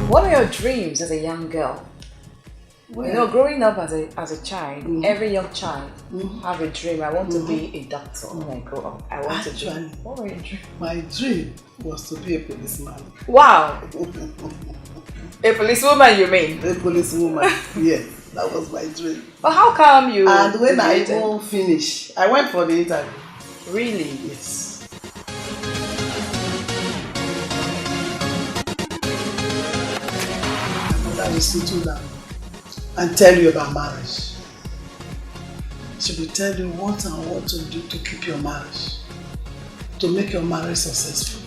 What are your dreams as a young girl? Well, you know, growing up as a child, every young child have a dream. I want to be a doctor when I grow up. I want to be. What were your dreams? My dream was to be a policeman. Wow! A policewoman, you mean? A policewoman, yes. That was my dream. But how come you... And when I won't finish, I went for the interview. Really? Yes. My mother will sit you down and tell you about marriage. She will tell you what and what to do to keep your marriage, to make your marriage successful.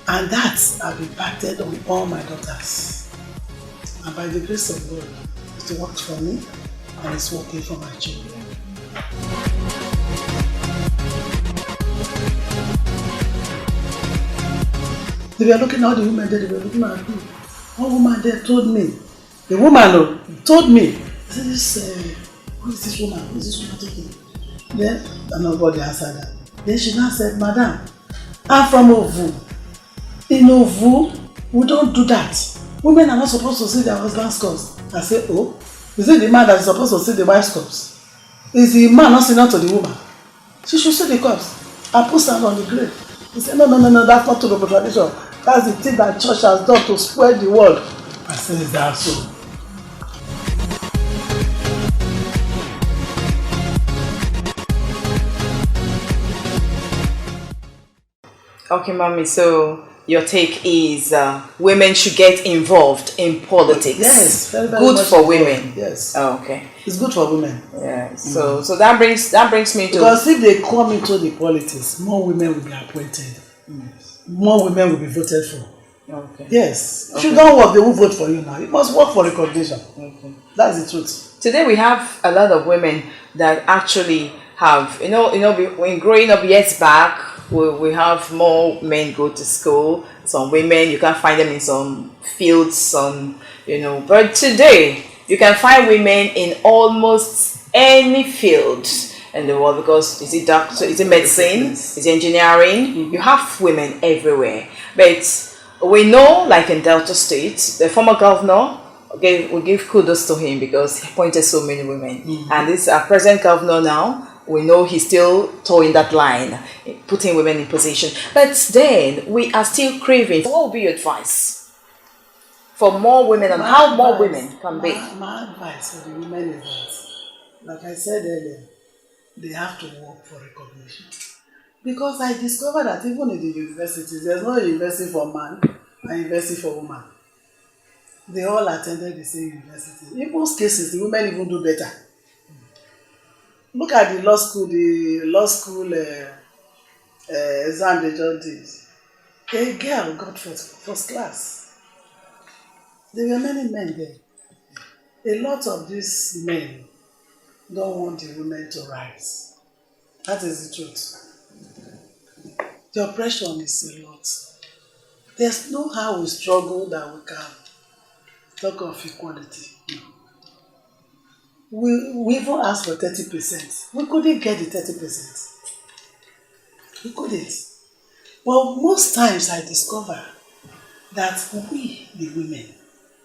And that I've impacted on all my daughters. And by the grace of God, it worked for me and it's working for my children. They were looking at the women there, they were looking at me. One woman there told me, the woman told me, I said, who is this woman? Who is this woman talking? Then nobody answered her. Then she now said, Madam, I'm from Ovu. In Ovu, we don't do that. Women are not supposed to see their husband's cups. I said, oh, is it the man that is supposed to see the wife's cups? Is the man not sitting to the woman? She should see the cups. I put sand on the grave. He said, no, that's not to the tradition. That's the thing that church has done to spoil the world. I said, is that so? Okay, mommy, so your take is women should get involved in politics. Yes, very good much for women. Yes. Oh, okay. It's good for women. Yeah. So that brings me to, because if they come into the politics, more women will be appointed. More women will be voted for. Okay. Yes. If you don't work, they won't vote for you now. You must work for recognition. Okay. That's the truth. Today we have a lot of women that actually have, when growing up years back, we have more men go to school. Some women, you can find them in some fields, but today you can find women in almost any field in the world, because is it doctor, is it medicine, is it engineering? You have women everywhere. But we know, like in Delta State, the former governor, we give kudos to him because he appointed so many women. And this our present governor now, we know he's still towing that line, putting women in position. But then we are still craving. What would be your advice for more women and how more women can be? My advice for the women is that, like I said earlier, they have to work for recognition. Because I discovered that even in the universities, there's no university for man and university for woman. They all attended the same university. In most cases, the women even do better. Look at the law school exam they just did. A girl got first class. There were many men there. A lot of these men don't want the women to rise. That is the truth. The oppression is a lot. There's no how we struggle that we can talk of equality. We even asked for 30%. We couldn't get the 30%. We couldn't. But most times I discover that we, the women,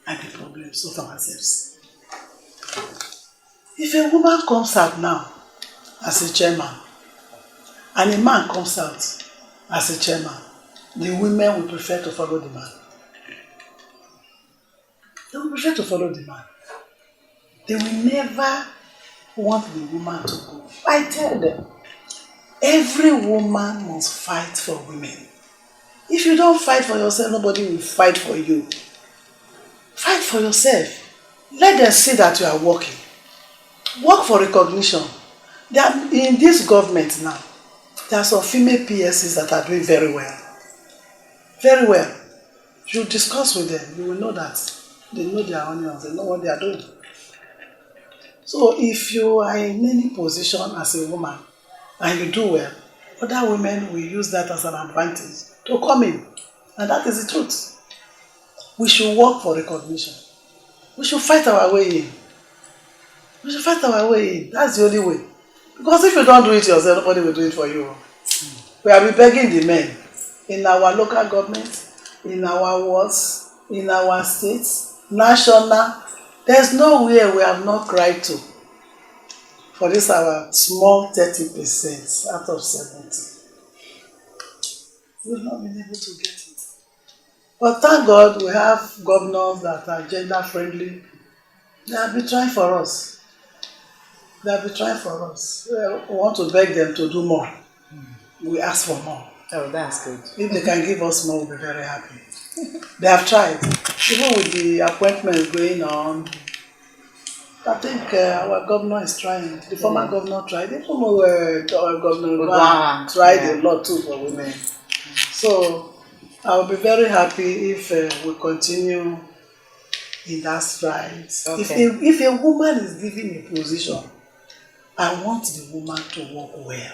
are the problems of ourselves. If a woman comes out now as a chairman, and a man comes out as a chairman, the women will prefer to follow the man. They will prefer to follow the man. They will never want the woman to go. I tell them, every woman must fight for women. If you don't fight for yourself, nobody will fight for you. Fight for yourself. Let them see that you are working. Work for recognition. In this government now, there are some female PSCs that are doing very well. Very well. You discuss with them, you will know that they know their onions, they know what they are doing. So if you are in any position as a woman and you do well, other women will use that as an advantage to come in. And that is the truth. We should work for recognition. We should fight our way in. We should fight our way in. That's the only way. Because if you don't do it yourself, nobody will do it for you. We have been begging the men in our local government, in our wards, in our states, national. There's nowhere we have not cried to for this our small 30% out of 70. We've not been able to get it. But thank God we have governors that are gender friendly. They have been trying for us. They have been trying for us. We want to beg them to do more. We ask for more. Oh, that's good. If they can give us more, we'll be very happy. They have tried. Even with the appointments going on, I think our governor is trying. The former governor tried. Even Governor Obama tried a lot too for women. So I will be very happy if we continue in that stride. Okay. If a woman is given a position, I want the woman to work well.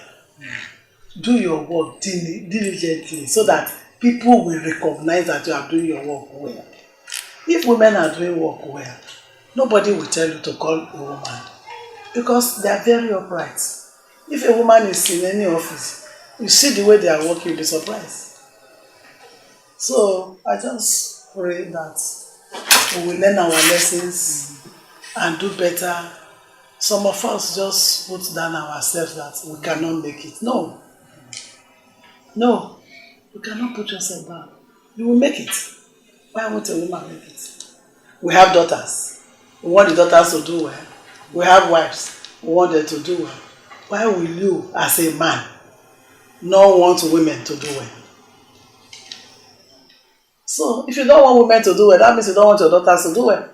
Do your work diligently so that people will recognize that you are doing your work well. If women are doing work well, nobody will tell you to call a woman because they are very upright. If a woman is in any office, you see the way they are working, you'll be surprised. So I just pray that we will learn our lessons and do better. Some of us just put down ourselves that we cannot make it. No, you cannot put yourself down. You will make it. Why won't a woman make it? We have daughters. We want the daughters to do well. We have wives. We want them to do well. Why will you, as a man, not want women to do well? So, if you don't want women to do well, that means you don't want your daughters to do well.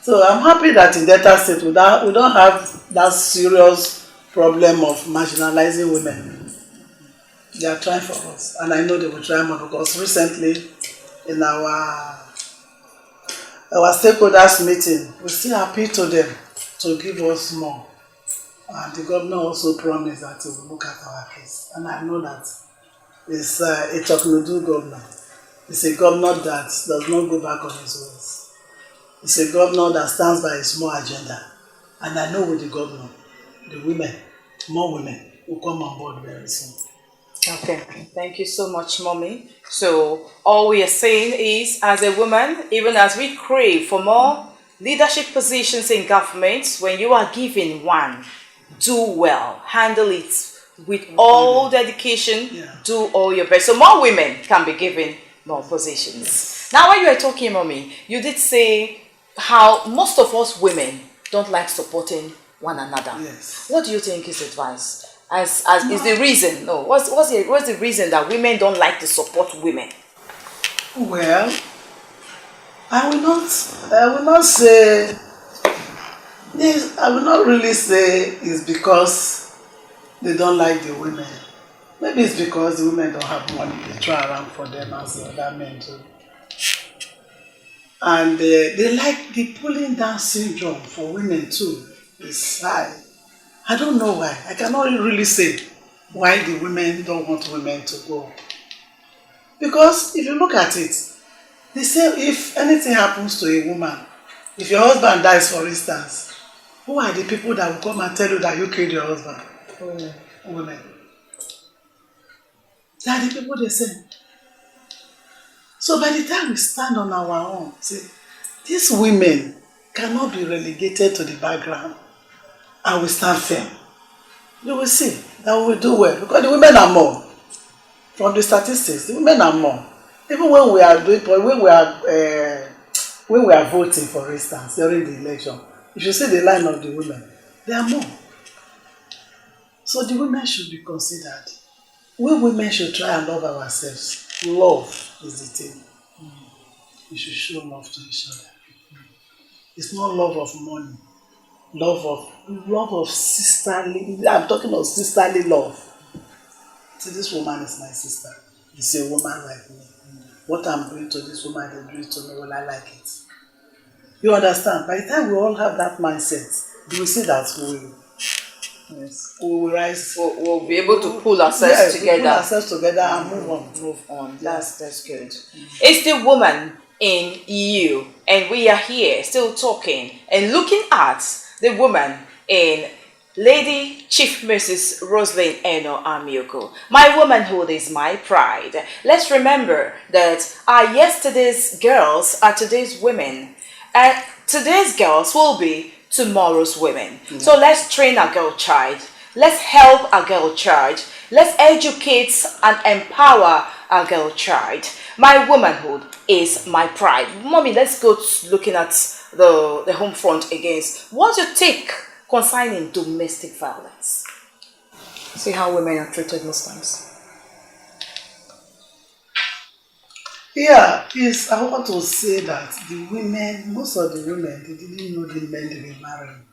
So, I'm happy that in Delta State, we don't have that serious problem of marginalizing women. They are trying for us, and I know they will try more because recently, in our stakeholders meeting, we still appeal to them to give us more. And the governor also promised that he will look at our case. And I know that it's a Choknodu governor. It's a governor that does not go back on his words. It's a governor that stands by his small agenda. And I know with the governor, the women, more women, will come on board very soon. Okay, thank you so much, Mommy. So all we are saying is, as a woman, even as we crave for more leadership positions in government, when you are given one, do well, handle it with all dedication, do all your best. So more women can be given more positions. Now, when you were talking, Mommy, you did say how most of us women don't like supporting one another. Yes. What do you think is advice? As is the reason? No, what's the reason that women don't like to support women? Well, I will not say this. I will not really say it's because they don't like the women. Maybe it's because the women don't have money. They try around for them as the other men do. And they like the pulling down syndrome for women too. It's high. I don't know why. I cannot really say why the women don't want women to go. Because if you look at it, they say if anything happens to a woman, if your husband dies, for instance, who are the people that will come and tell you that you killed your husband? Women. They are the people they send. So by the time we stand on our own, see, these women cannot be relegated to the background and we stand firm. You will see that we will do well because the women are more. From the statistics, the women are more. Even when we are voting, for instance, during the election, if you see the line of the women, they are more. So the women should be considered. We women should try and love ourselves. Love is the thing. We should show love to each other. It's not love of money. Love of sisterly. I'm talking of sisterly love. See, this woman is my sister. It's a woman like me. What I'm doing to this woman, they do it to me. Well, I like it. You understand? By the time we all have that mindset, you will see that we will rise. We'll be able to pull ourselves together. Pull ourselves together and move on. Move on. That's good. It's the woman in you, and we are here still talking and looking at the woman in Lady Chief Mrs. Roseline Amioku. My womanhood is my pride. Let's remember that our yesterday's girls are today's women. And today's girls will be tomorrow's women. Yeah. So let's train our girl child. Let's help our girl child. Let's educate and empower our girl child. My womanhood is my pride. Mommy, let's go looking at the home front against. What's your take concerning domestic violence? See how women are treated most times. Yeah, yes, I want to say that the women, most of the women, they didn't know the men they were marrying.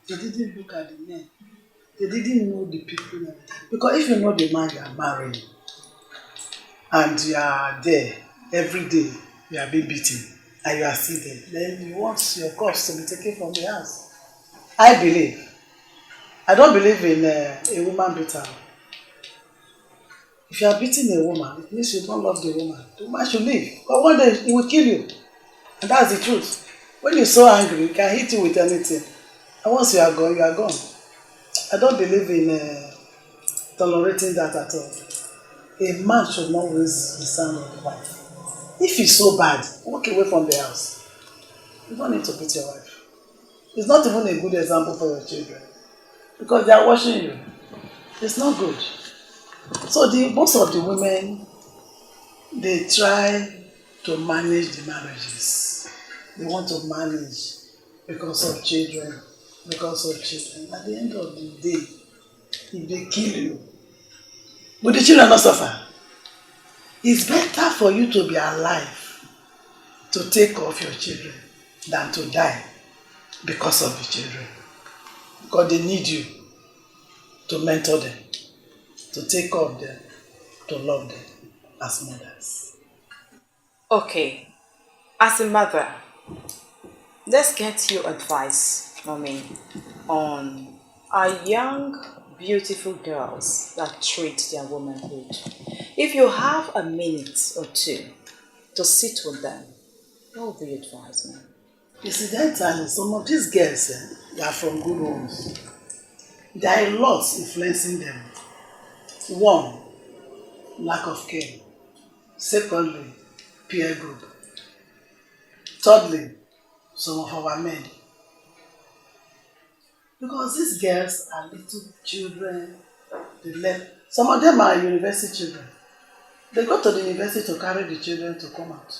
They didn't look at the men. They didn't know the people. Because if you know the man you are marrying and you are there every day, you are being beaten and you are still there, then you want your corpse to be taken from the house. I don't believe in a woman beater. If you are beating a woman, it means you don't love the woman. The woman should leave. But one day, it will kill you. And that's the truth. When you're so angry, it can hit you with anything. And once you are gone, you are gone. I don't believe in tolerating that at all. A man should not raise his hand on the wife. If he's so bad, walk away from the house. You don't need to beat your wife. It's not even a good example for your children. Because they are watching you. It's not good. So most of the women, they try to manage the marriages. They want to manage because of children. At the end of the day, if they kill you, will the children not suffer? It's better for you to be alive to take care of your children than to die because of the children. Because they need you to mentor them, to take care of them, to love them as mothers. Okay, as a mother, let's get your advice, Mommy, on our young, beautiful girls that treat their womanhood. If you have a minute or two to sit with them, what would you advise, ma'am? Incidentally, some of these girls, they are from good homes. There are a lot influencing them. One, lack of care. Secondly, peer group. Thirdly, some of our men. Because these girls are little children, some of them are university children. They go to the university to carry the children to come out.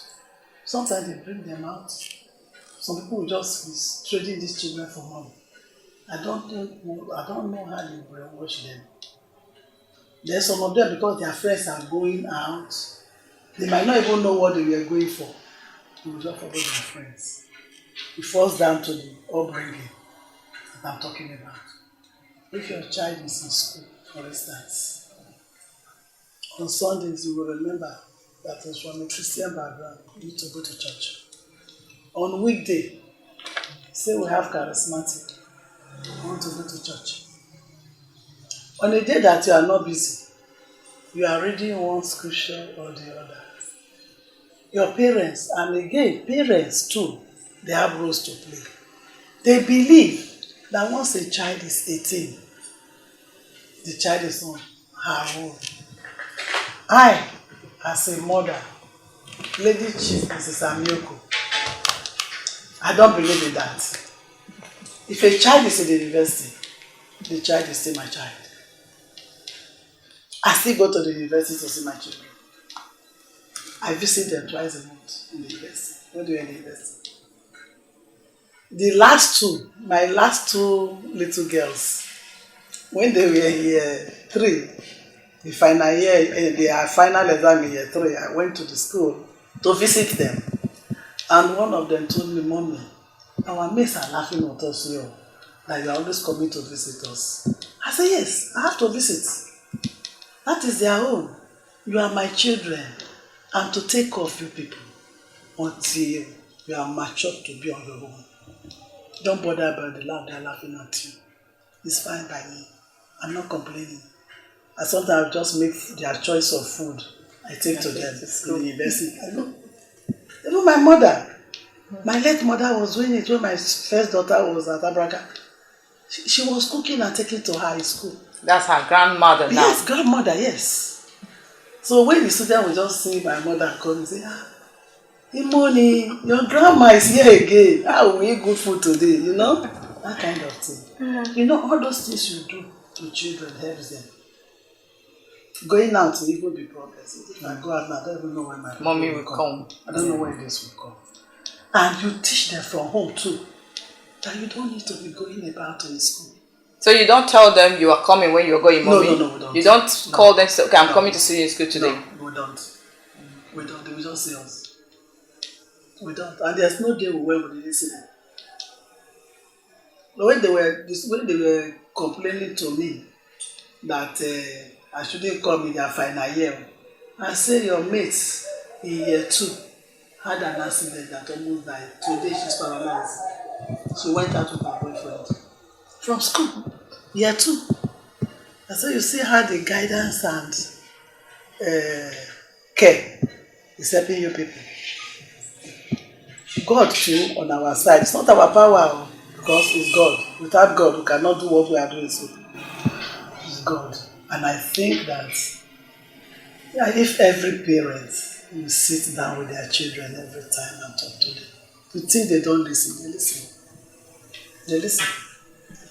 Sometimes they bring them out. Some people will just be trading these children for money. I don't know how you brainwash them. Then some of them, because their friends are going out, they might not even know what they were going for. They will just follow their friends. It falls down to the upbringing that I'm talking about. If your child is in school, for instance, on Sundays you will remember that it's from a Christian background, you need to go to church. On weekday, say we have charismatic, you want to go to church. On a day that you are not busy, you are reading one scripture or the other. Your parents, and again, parents too, they have roles to play. They believe that once a child is 18, the child is on her own. I, as a mother, Lady Chief Mrs. Amioku, I don't believe in that. If a child is in the university, the child is still my child. I still go to the university to see my children. I visit them twice a month in the university. When they were in the university. My last two little girls, when they were in year 3, the final exam in year 3, I went to the school to visit them. And one of them told me, Mommy, our mates are laughing at us here, that you are always coming to visit us. I said, yes, I have to visit. That is their own. You are my children. And to take care of you people until you are matured to be on your own. Don't bother about the laugh, they're laughing at you. It's fine by me. I'm not complaining. I sometimes just make their choice of food. I take to them in the university. I know. Even my mother, my late mother was doing it when my first daughter was at Abraka. She was cooking and taking to her in school. That's her grandmother now. Yes, grandmother, yes. So when the student will just see my mother come and say, Imoni, your grandma is here again. How will we eat good food today? You know? That kind of thing. You know, all those things you do to children helps them. Going out will even be progress. If I go out now, I don't even know when my mommy will come. I don't know when this will come. And you teach them from home too. That you don't need to be going about in school. So you don't tell them you are coming when you're going, mommy? No, we don't. You don't call them, say, okay, I'm coming to see you in school today? No, we don't. We don't. They will just see us. We don't. And there's no day when we didn't see them. When they were complaining to me that I shouldn't come in their final year, I say your mates in year 2 had an accident that almost died. Today she's paralyzed. She went out with her boyfriend from school, year 2. I said, you see how the guidance and care is helping you people. God too on our side. It's not our power, because it's God. Without God, we cannot do what we are doing. So it's God. And I think that if every parent will sit down with their children every time and talk to them, you think they don't listen? They listen. They listen.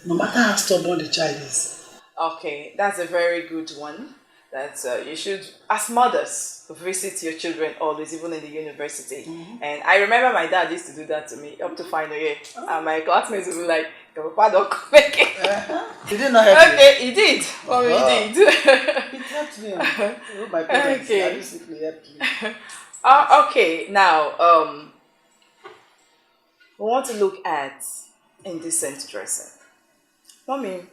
No matter how stubborn the child is. Okay, that's a very good one. That you should, as mothers, visit your children always, even in the university. And I remember my dad used to do that to me up to final year. And my classmates would be like, your papa don't come again. He did not help you? Okay, he did. Oh, he did. It helped me. My parents basically helped me. Okay, now we want to look at indecent dressing. Mommy,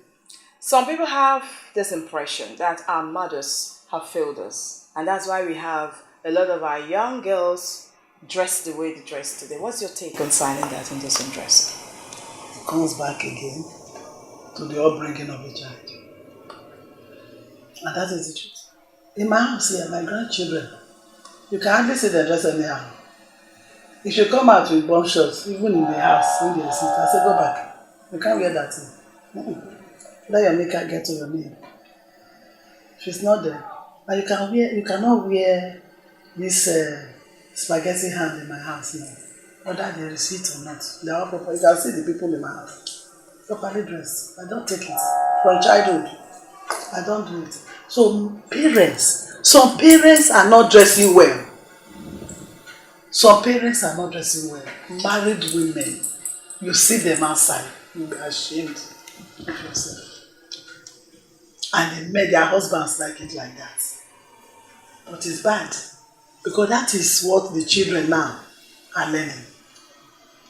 some people have this impression that our mothers have failed us, and that's why we have a lot of our young girls dressed the way they dress today. What's your take concerning that indecent dressing? It comes back again to the upbringing of a child. And that is the truth. In my house here, my grandchildren, you can hardly see them dress anyhow. If you come out with bomb shots, even in the house, when they sit, I say, go back. You can't wear that thing. Let your maker get to your name. She's not there. But you cannot wear this spaghetti hand in my house now. Whether they receive or not. They are proper. You can see the people in my house. Properly dressed. I don't take it. From childhood. I don't do it. So some parents are not dressing well. Some parents are not dressing well. Married women, you see them outside, you'll be ashamed of yourself. And they made their husbands like it like that. But it's bad. Because that is what the children now are learning.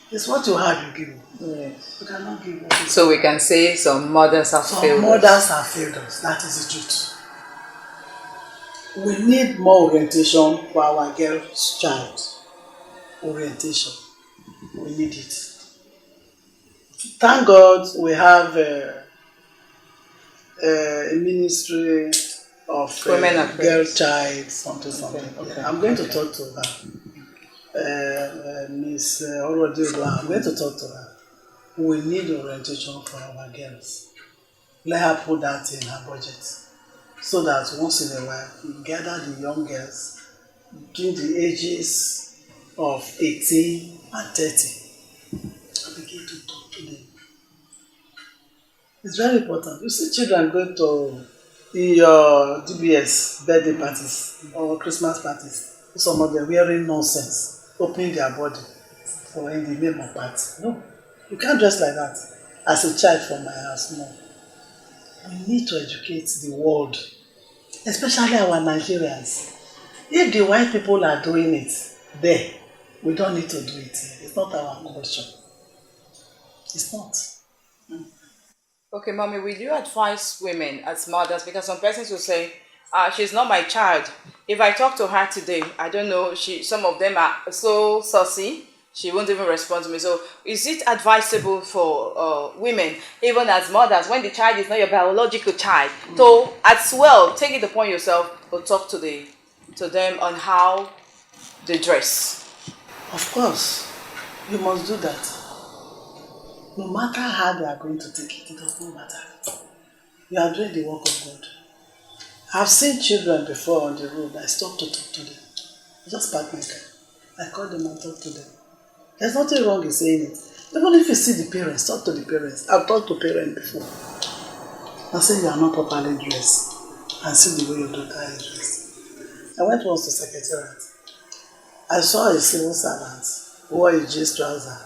It's what you have, you give. Yes. You cannot give what you So we can say some mothers have failed us. Some mothers have failed us. That is the truth. We need more orientation for our girl's child. Orientation. We need it. Thank God we have a ministry of girl child, something. Okay. I'm going to talk to her. Miss Orodio, I'm going to talk to her. We need orientation for our girls. Let her put that in her budget. So that once in a while, we gather the young girls between the ages of 18 and 30 and begin to talk to them. It's very important. You see children going to your DBS birthday parties or Christmas parties. Some of them wearing nonsense, opening their body for in the name of party. No, you can't dress like that. As a child from my house, no. We need to educate the world, especially our Nigerians. If the white people are doing it there, we don't need to do it here. It's not our culture. It's not. Okay, mommy, will you advise women as mothers? Because some persons will say, she's not my child. If I talk to her today, I don't know, some of them are so saucy, she won't even respond to me. So is it advisable for women, even as mothers, when the child is not your biological child, to as well take it upon yourself to talk to them on how they dress? Of course, you must do that. No matter how they are going to take it, it doesn't matter. You are doing the work of God. I've seen children before on the road. I stop to talk to them. I just park my car. I call them and talk to them. There's nothing wrong in saying it. Even if you see the parents, talk to the parents. I've talked to parents before. I say you are not properly dressed. And see the way your daughter is dressed. I went once to secretariat. I saw a civil servant who wore a jeans trouser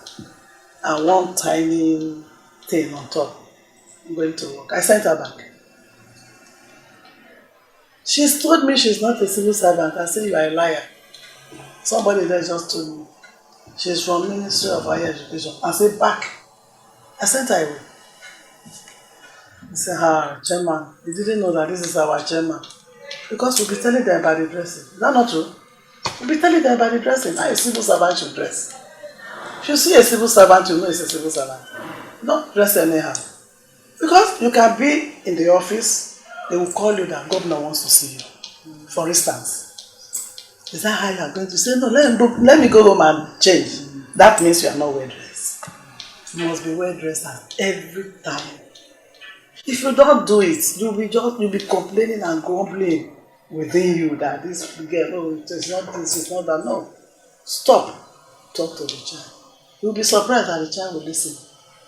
and one tiny thing on top going to work. I sent her back. She's told me she's not a civil servant. I say you are a liar. Somebody there just told me she's from Ministry of Higher Education. I say back. I sent her away. He said, chairman, you didn't know that this is our chairman. Because we'll be telling them about the dressing. Is that not true? We'll be telling them about the dressing. How a civil servant should dress. If you see a civil servant, you know it's a civil servant. Don't dress anyhow. Because you can be in the office, they will call you that governor wants to see you. For instance. Is that how you are going to say, no, let me go home and change. That means you are not well dressed. You must be well dressed at every time. If you don't do it, you'll be complaining and grumbling within you that this girl, oh, it's not this, it's not that. No. Stop. Talk to the child. You'll be surprised that the child will listen.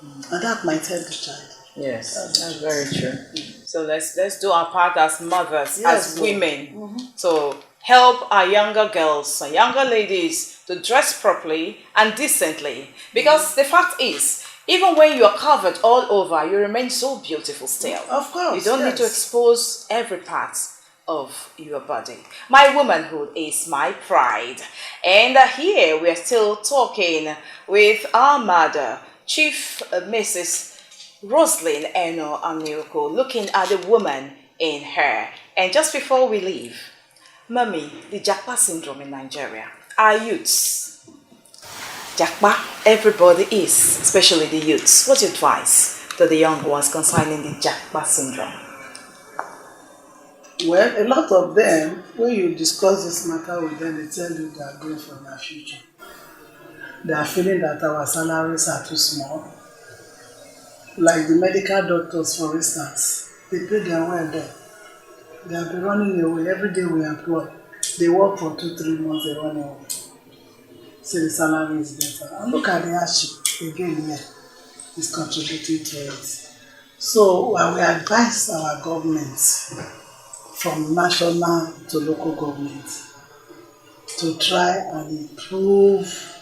And that might help the child. Yes, that's very true. So let's do our part as mothers, as women, to help our younger girls, our younger ladies to dress properly and decently. Because the fact is, even when you are covered all over, you remain so beautiful still. Of course. You don't need to expose every part of your body. My womanhood is my pride. And here we are still talking with our mother, Chief Mrs. Roseline Amioku, looking at the woman in her. And just before we leave, Mummy, the Japa syndrome in Nigeria, our youths. Jakpa, everybody is, especially the youths. What's your advice to the young ones concerning the Jakpa syndrome? Well, a lot of them, when you discuss this matter with them, they tell you they are going for their future. They are feeling that our salaries are too small. Like the medical doctors, for instance, they pay their well there. They have been running away. Every day we employ. They work for 2-3 months, they run away. So the salary is better. And look at the hardship again here. It's contributing to it. So we advise our governments from national to local government to try and improve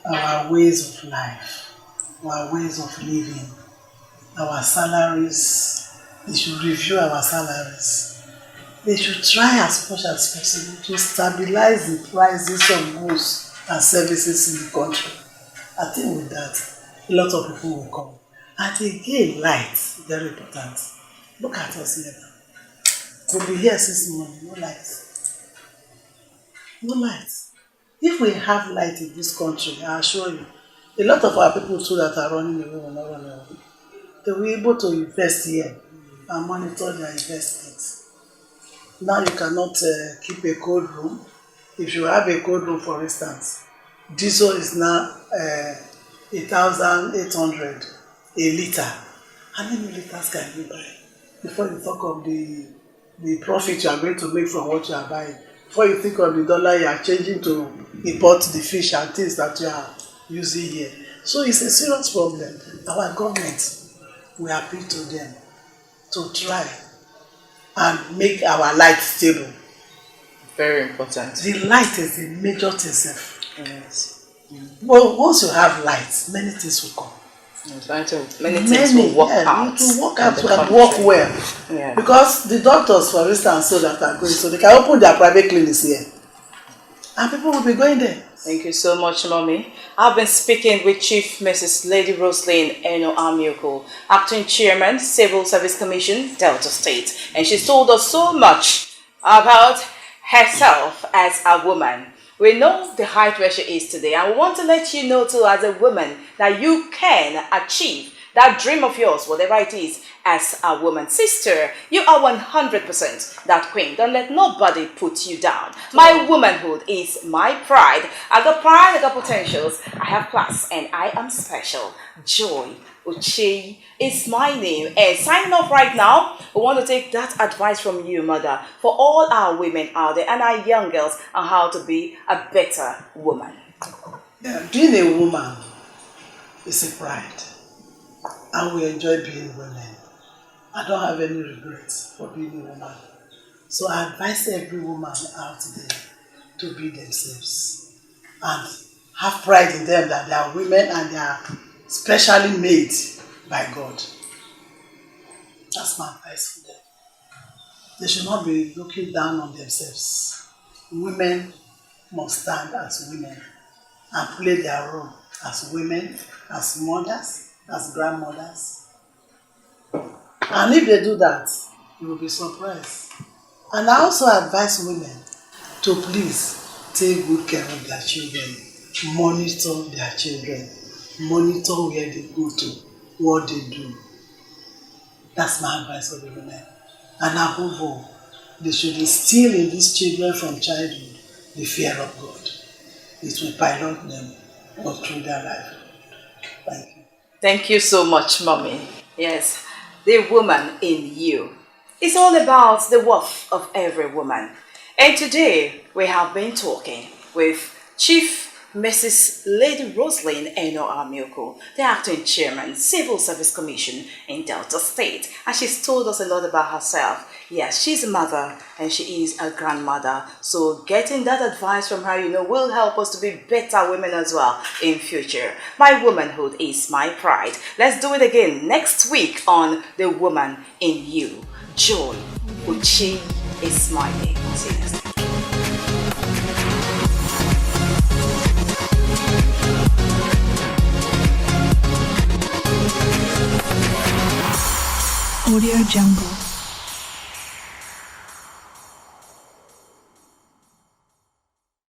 our ways of life, our ways of living, our salaries. They should review our salaries. They should try as much as possible to stabilize the prices of goods and services in the country. I think with that, a lot of people will come. And again, light, very important. Look at us here now. We'll be here since morning, no lights. No lights. If we have light in this country, I assure you, a lot of our people too that are running away will not run away. They will be able to invest here and monitor their investments. Now you cannot keep a cold room. If you have a cold room, for instance, diesel is now 1,800 a litre. How many litres can you buy? Before you talk of the profit you are going to make from what you are buying. Before you think of the dollar you are changing to import the fish and things that you are using here. So it's a serious problem. Our government, we appeal to them to try and make our light stable. Very important. The light is the major thing. Yes. Well, once you have light, many things will come. Many things will work out. It will work out and work well. Yeah. Because the doctors, for instance, so that are going, so they can open their private clinics here. And people will be going there. Thank you so much, Mommy. I've been speaking with Chief Mrs. Lady Roseline Amioku, Acting Chairman, Civil Service Commission, Delta State. And she's told us so much about herself as a woman. We know the height where she is today, and we want to let you know too as a woman that you can achieve that dream of yours, whatever it is, as a woman. Sister, you are 100% that queen. Don't let nobody put you down. My womanhood is my pride. I got pride, I got potentials, I have class, and I am special. Joy Uche is my name. And signing off right now, we want to take that advice from you, mother, for all our women out there and our young girls on how to be a better woman. Yeah, being a woman is a pride, and we enjoy being women. I don't have any regrets for being a woman. So I advise every woman out there to be themselves and have pride in them that they are women and they are specially made by God. That's my advice for them. They should not be looking down on themselves. Women must stand as women and play their role as women, as mothers, as grandmothers. And if they do that, you will be surprised. And I also advise women to please take good care of their children, monitor their children, monitor where they go to, what they do. That's my advice for the women. And above all, they should instill in these children from childhood the fear of God. It will pilot them all through their life. Thank you. Thank you so much, mommy. Yes, the woman in you. It's all about the worth of every woman. And today we have been talking with Chief Mrs. Lady Roseline Amioku, the acting chairman, Civil Service Commission in Delta State. And she's told us a lot about herself. Yes, she's a mother and she is a grandmother. So getting that advice from her, will help us to be better women as well in future. My womanhood is my pride. Let's do it again next week on The Woman in You. Joy Uche is my name. See you next time. Audio Jungle.